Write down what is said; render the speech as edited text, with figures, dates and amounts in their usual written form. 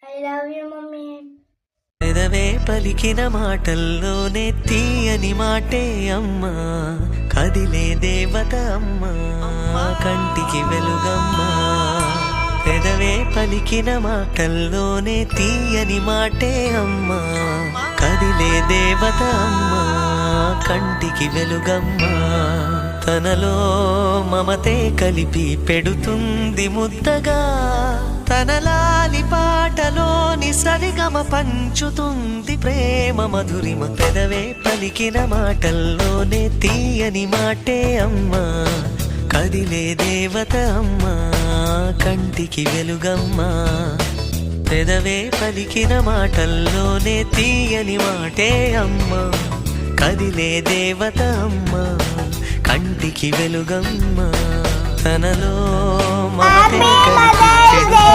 I love you mummy. పెదవే పలికిన మాటల్లోనే తీయని మాటే అమ్మా, కదిలే దేవత అమ్మా, కంటికి వెలుగమ్మా. పెదవే పలికిన మాటల్లోనే తీయని మాటే అమ్మా, కదిలే దేవత అమ్మా, కంటికి వెలుగమ్మా. తనలో మమతే కలిపి పెడుతుంది ముద్దగా, తనలాలి పాటలోని సరిగమ పంచుతుంది ప్రేమ మధురిమ. పెదవే పలికిన మాటల్లోనే తీయని మాటే అమ్మా, కదిలే దేవత అమ్మా, కంటికి వెలుగమ్మా. పెదవే పలికిన మాటల్లోనే తీయని మాటే అమ్మా, కదిలే దేవత అమ్మా, కంటికి వెలుగమ్మా. తనలో మమతే కలిపి